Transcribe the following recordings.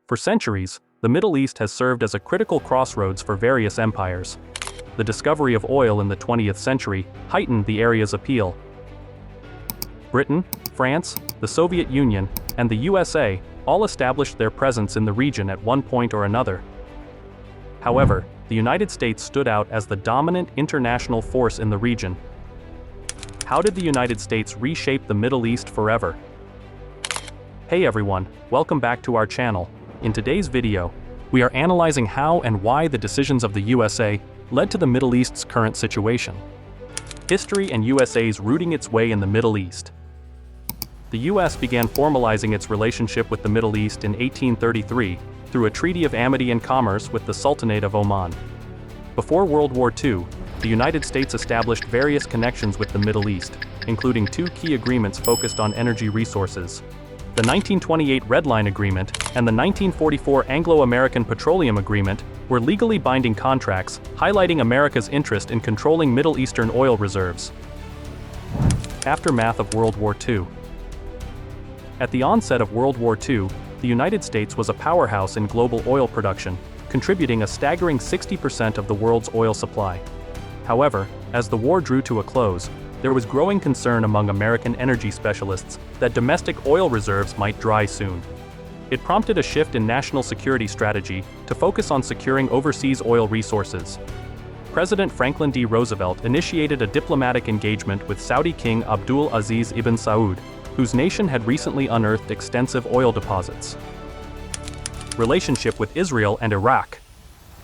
For centuries, the Middle East has served as a critical crossroads for various empires. The discovery of oil in the 20th century heightened the area's appeal. Britain, France, the Soviet Union, and the USA all established their presence in the region at one point or another. However, the United States stood out as the dominant international force in the region. How did the United States reshape the Middle East forever? Hey everyone, welcome back to our channel. In today's video, we are analyzing how and why the decisions of the USA led to the Middle East's current situation. History and USA's rooting its way in the Middle East. The US began formalizing its relationship with the Middle East in 1833 through a treaty of amity and commerce with the Sultanate of Oman. Before World War II, the United States established various connections with the Middle East, including two key agreements focused on energy resources. The 1928 Red Line Agreement and the 1944 Anglo-American Petroleum Agreement were legally binding contracts, highlighting America's interest in controlling Middle Eastern oil reserves. Aftermath of World War II. At the onset of World War II, the United States was a powerhouse in global oil production, contributing a staggering 60% of the world's oil supply. However, as the war drew to a close, there was growing concern among American energy specialists that domestic oil reserves might dry soon. It prompted a shift in national security strategy to focus on securing overseas oil resources. President Franklin D. Roosevelt initiated a diplomatic engagement with Saudi King Abdul Aziz ibn Saud, whose nation had recently unearthed extensive oil deposits. Relationship with Israel and Iraq.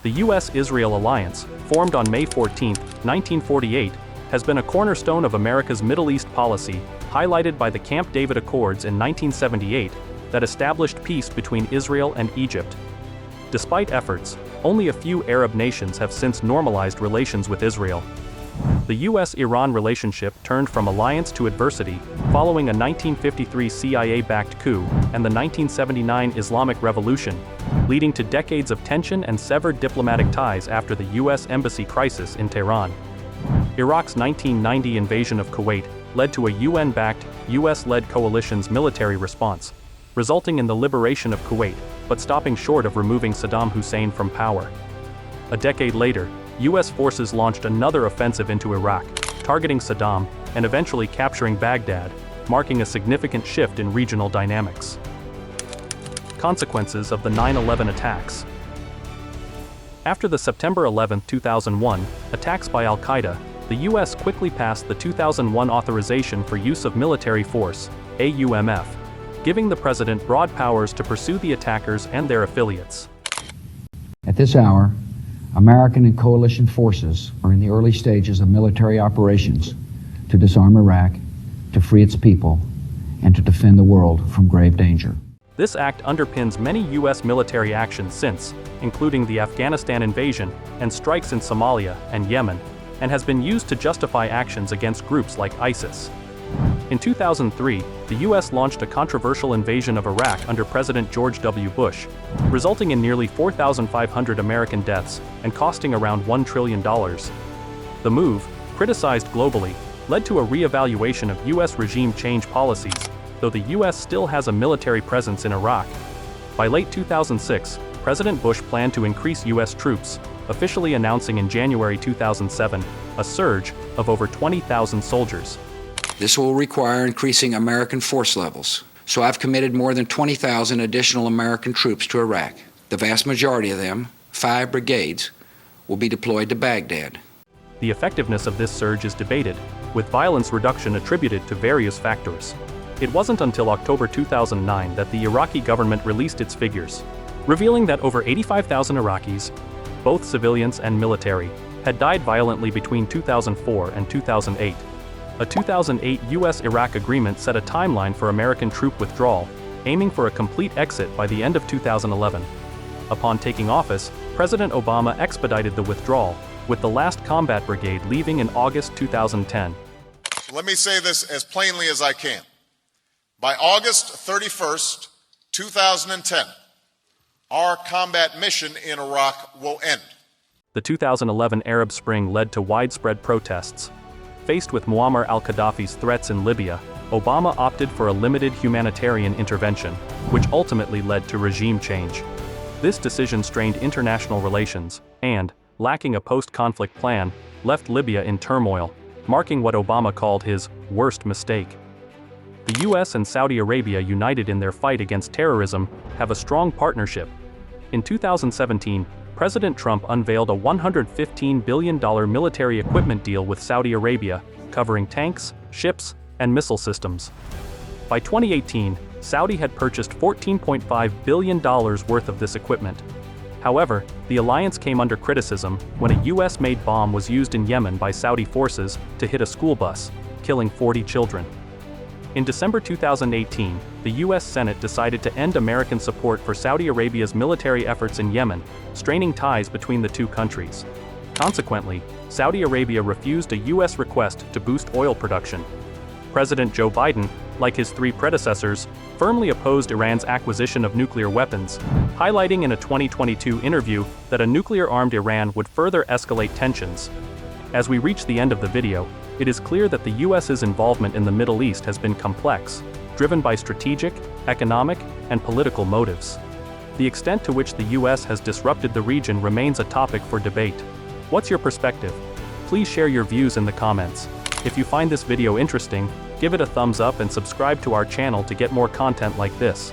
The U.S.-Israel alliance, formed on May 14, 1948, has been a cornerstone of America's Middle East policy, highlighted by the Camp David Accords in 1978 that established peace between Israel and Egypt. Despite efforts, only a few Arab nations have since normalized relations with Israel. The U.S.-Iran relationship turned from alliance to adversity following a 1953 CIA-backed coup and the 1979 Islamic Revolution, leading to decades of tension and severed diplomatic ties after the U.S. Embassy crisis in Tehran. Iraq's 1990 invasion of Kuwait led to a UN-backed, US-led coalition's military response, resulting in the liberation of Kuwait, but stopping short of removing Saddam Hussein from power. A decade later, US forces launched another offensive into Iraq, targeting Saddam and eventually capturing Baghdad, marking a significant shift in regional dynamics. Consequences of the 9/11 attacks. After the September 11, 2001, attacks by Al-Qaeda, the U.S. quickly passed the 2001 Authorization for Use of Military Force, AUMF, giving the president broad powers to pursue the attackers and their affiliates. At this hour, American and coalition forces are in the early stages of military operations to disarm Iraq, to free its people, and to defend the world from grave danger. This act underpins many U.S. military actions since, including the Afghanistan invasion and strikes in Somalia and Yemen, and has been used to justify actions against groups like ISIS. In 2003, the U.S. launched a controversial invasion of Iraq under President George W. Bush, resulting in nearly 4,500 American deaths and costing around $1 trillion. The move, criticized globally, led to a re-evaluation of U.S. regime change policies, though the U.S. still has a military presence in Iraq. By late 2006, President Bush planned to increase U.S. troops, officially announcing in January 2007 a surge of over 20,000 soldiers. This will require increasing American force levels, so I've committed more than 20,000 additional American troops to Iraq. The vast majority of them, 5 brigades, will be deployed to Baghdad. The effectiveness of this surge is debated, with violence reduction attributed to various factors. It wasn't until October 2009 that the Iraqi government released its figures, revealing that over 85,000 Iraqis, both civilians and military, had died violently between 2004 and 2008. A 2008 U.S.-Iraq agreement set a timeline for American troop withdrawal, aiming for a complete exit by the end of 2011. Upon taking office, President Obama expedited the withdrawal, with the last combat brigade leaving in August 2010. Let me say this as plainly as I can. By August 31st, 2010, our combat mission in Iraq will end. The 2011 Arab Spring led to widespread protests. Faced with Muammar al-Gaddafi's threats in Libya, Obama opted for a limited humanitarian intervention, which ultimately led to regime change. This decision strained international relations and, lacking a post-conflict plan, left Libya in turmoil, marking what Obama called his worst mistake. The US and Saudi Arabia, united in their fight against terrorism, have a strong partnership. In 2017, President Trump unveiled a $115 billion military equipment deal with Saudi Arabia, covering tanks, ships, and missile systems. By 2018, Saudi had purchased $14.5 billion worth of this equipment. However, the alliance came under criticism when a US-made bomb was used in Yemen by Saudi forces to hit a school bus, killing 40 children. In December 2018, the US Senate decided to end American support for Saudi Arabia's military efforts in Yemen, straining ties between the two countries. Consequently, Saudi Arabia refused a US request to boost oil production. President Joe Biden, like his three predecessors, firmly opposed Iran's acquisition of nuclear weapons, highlighting in a 2022 interview that a nuclear-armed Iran would further escalate tensions. As we reach the end of the video, it is clear that the US's involvement in the Middle East has been complex, driven by strategic, economic, and political motives. The extent to which the US has disrupted the region remains a topic for debate. What's your perspective? Please share your views in the comments. If you find this video interesting, give it a thumbs up and subscribe to our channel to get more content like this.